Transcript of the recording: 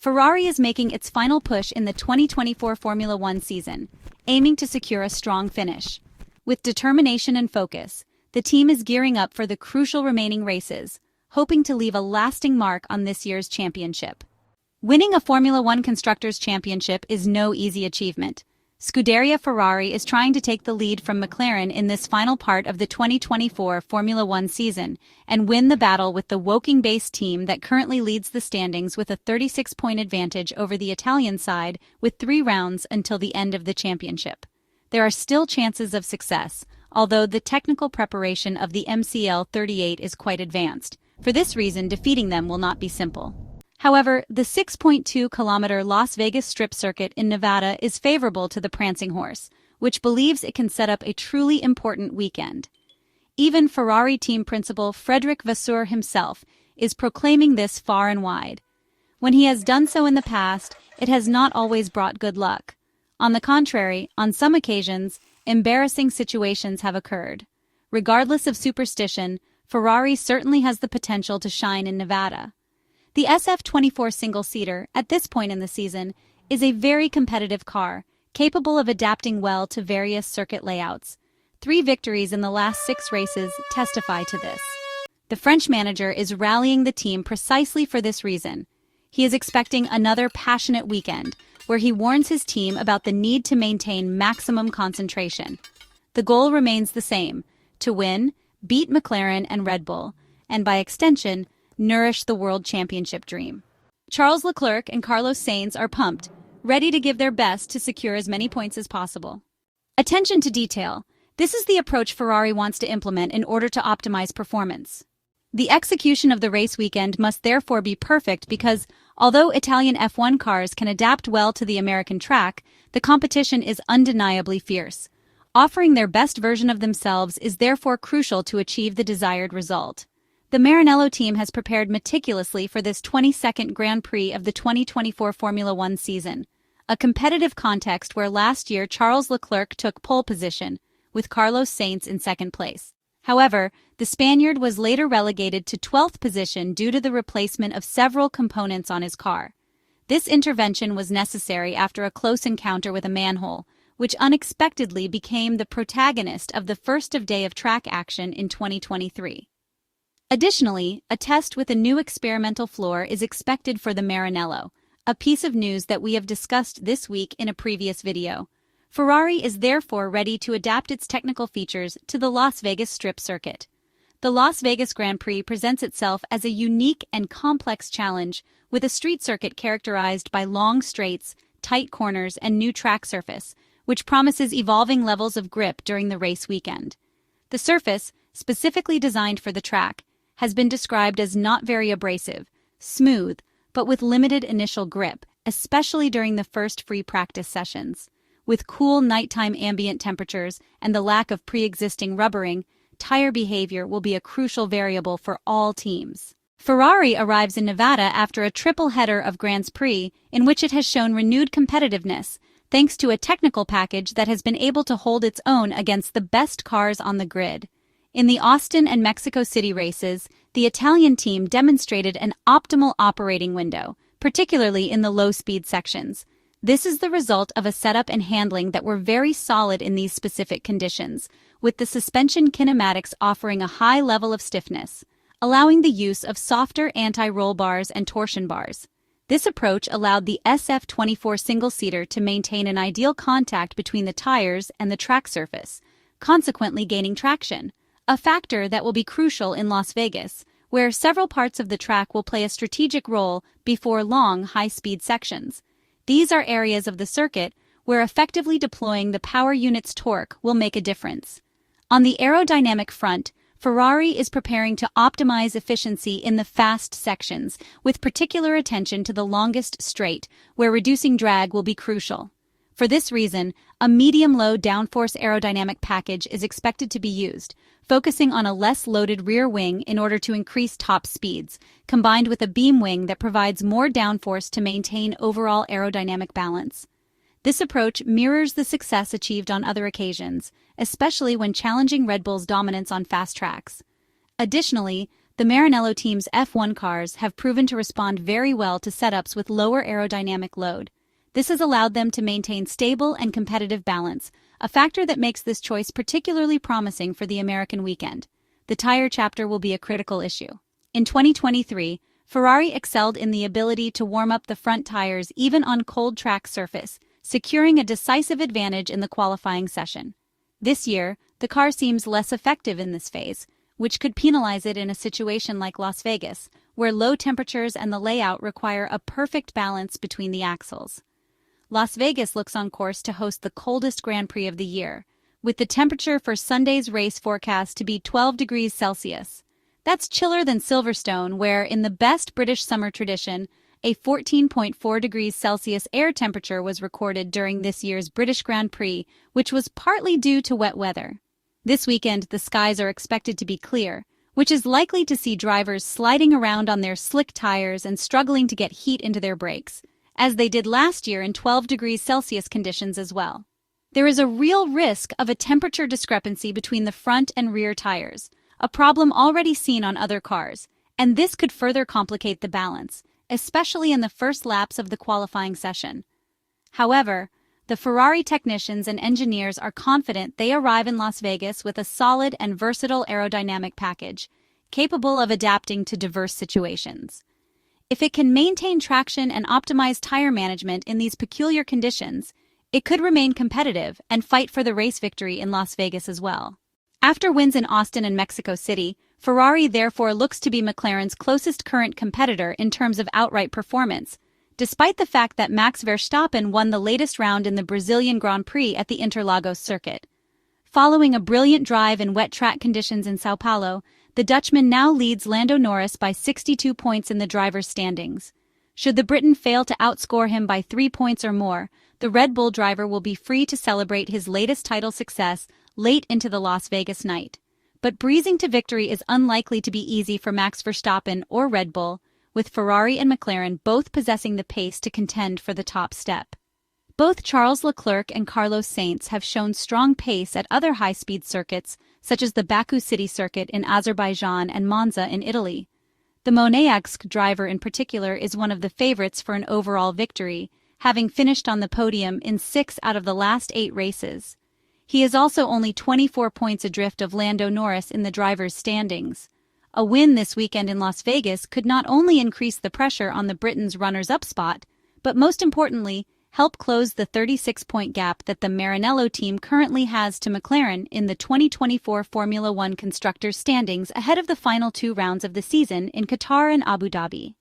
Ferrari is making its final push in the 2024 Formula One season, aiming to secure a strong finish. With determination and focus, the team is gearing up for the crucial remaining races, hoping to leave a lasting mark on this year's championship. Winning a Formula One Constructors Championship is no easy achievement. Scuderia Ferrari is trying to take the lead from McLaren in this final part of the 2024 Formula One season and win the battle with the Woking-based team that currently leads the standings with a 36-point advantage over the Italian side with 3 rounds until the end of the championship. There are still chances of success, although the technical preparation of the MCL-38 is quite advanced. For this reason, defeating them will not be simple. However, the 6.2-kilometer Las Vegas Strip circuit in Nevada is favorable to the prancing horse, which believes it can set up a truly important weekend. Even Ferrari team principal Frédéric Vasseur himself is proclaiming this far and wide. When he has done so in the past, it has not always brought good luck. On the contrary, on some occasions, embarrassing situations have occurred. Regardless of superstition, Ferrari certainly has the potential to shine in Nevada. The SF-24 single-seater, at this point in the season, is a very competitive car, capable of adapting well to various circuit layouts. 3 victories in the last 6 races testify to this. The French manager is rallying the team precisely for this reason. He is expecting another passionate weekend, where he warns his team about the need to maintain maximum concentration. The goal remains the same: to win, beat McLaren and Red Bull, and by extension, nourish the World Championship dream. Charles Leclerc and Carlos Sainz are pumped, ready to give their best to secure as many points as possible. Attention to detail. This is the approach Ferrari wants to implement in order to optimize performance. The execution of the race weekend must therefore be perfect because, although Italian F1 cars can adapt well to the American track, the competition is undeniably fierce. Offering their best version of themselves is therefore crucial to achieve the desired result. The Maranello team has prepared meticulously for this 22nd Grand Prix of the 2024 Formula One season, a competitive context where last year Charles Leclerc took pole position, with Carlos Sainz in second place. However, the Spaniard was later relegated to 12th position due to the replacement of several components on his car. This intervention was necessary after a close encounter with a manhole, which unexpectedly became the protagonist of the first day of track action in 2023. Additionally, a test with a new experimental floor is expected for the Maranello, a piece of news that we have discussed this week in a previous video. Ferrari is therefore ready to adapt its technical features to the Las Vegas Strip circuit. The Las Vegas Grand Prix presents itself as a unique and complex challenge with a street circuit characterized by long straights, tight corners, and new track surface, which promises evolving levels of grip during the race weekend. The surface, specifically designed for the track, has been described as not very abrasive, smooth, but with limited initial grip, especially during the first free practice sessions. With cool nighttime ambient temperatures and the lack of pre-existing rubbering, tire behavior will be a crucial variable for all teams. Ferrari arrives in Nevada after a triple header of Grands Prix in which it has shown renewed competitiveness, thanks to a technical package that has been able to hold its own against the best cars on the grid. In the Austin and Mexico City races, the Italian team demonstrated an optimal operating window, particularly in the low-speed sections. This is the result of a setup and handling that were very solid in these specific conditions, with the suspension kinematics offering a high level of stiffness, allowing the use of softer anti-roll bars and torsion bars. This approach allowed the SF-24 single-seater to maintain an ideal contact between the tires and the track surface, consequently gaining traction, a factor that will be crucial in Las Vegas, where several parts of the track will play a strategic role before long, high-speed sections. These are areas of the circuit where effectively deploying the power unit's torque will make a difference. On the aerodynamic front, Ferrari is preparing to optimize efficiency in the fast sections, with particular attention to the longest straight, where reducing drag will be crucial. For this reason, a medium-low downforce aerodynamic package is expected to be used, focusing on a less loaded rear wing in order to increase top speeds, combined with a beam wing that provides more downforce to maintain overall aerodynamic balance. This approach mirrors the success achieved on other occasions, especially when challenging Red Bull's dominance on fast tracks. Additionally, the The Maranello team's F1 cars have proven to respond very well to setups with lower aerodynamic load. This has allowed them to maintain stable and competitive balance, a factor that makes this choice particularly promising for the American weekend. The tire chapter will be a critical issue. In 2023, Ferrari excelled in the ability to warm up the front tires even on cold track surface, securing a decisive advantage in the qualifying session. This year, the car seems less effective in this phase, which could penalize it in a situation like Las Vegas, where low temperatures and the layout require a perfect balance between the axles. Las Vegas looks on course to host the coldest Grand Prix of the year, with the temperature for Sunday's race forecast to be 12 degrees Celsius. That's chiller than Silverstone, where, in the best British summer tradition, a 14.4 degrees Celsius air temperature was recorded during this year's British Grand Prix, which was partly due to wet weather. This weekend, the skies are expected to be clear, which is likely to see drivers sliding around on their slick tires and struggling to get heat into their brakes, as they did last year in 12 degrees Celsius conditions as well. There is a real risk of a temperature discrepancy between the front and rear tires, a problem already seen on other cars, and this could further complicate the balance, especially in the first laps of the qualifying session. However, the Ferrari technicians and engineers are confident they arrive in Las Vegas with a solid and versatile aerodynamic package, capable of adapting to diverse situations. If it can maintain traction and optimize tire management in these peculiar conditions, it could remain competitive and fight for the race victory in Las Vegas as well. After wins in Austin and Mexico City, Ferrari therefore looks to be McLaren's closest current competitor in terms of outright performance, despite the fact that Max Verstappen won the latest round in the Brazilian Grand Prix at the Interlagos circuit. Following a brilliant drive in wet track conditions in Sao Paulo, the Dutchman now leads Lando Norris by 62 points in the drivers' standings. Should the Briton fail to outscore him by 3 points or more, the Red Bull driver will be free to celebrate his latest title success late into the Las Vegas night. But breezing to victory is unlikely to be easy for Max Verstappen or Red Bull, with Ferrari and McLaren both possessing the pace to contend for the top step. Both Charles Leclerc and Carlos Sainz have shown strong pace at other high-speed circuits, such as the Baku City circuit in Azerbaijan and Monza in Italy. The Monegasque driver in particular is one of the favorites for an overall victory, having finished on the podium in 6 out of the last 8 races. He is also only 24 points adrift of Lando Norris in the drivers' standings. A win this weekend in Las Vegas could not only increase the pressure on the Britain's runners-up spot, but most importantly, help close the 36-point gap that the Maranello team currently has to McLaren in the 2024 Formula One Constructors standings ahead of the final 2 rounds of the season in Qatar and Abu Dhabi.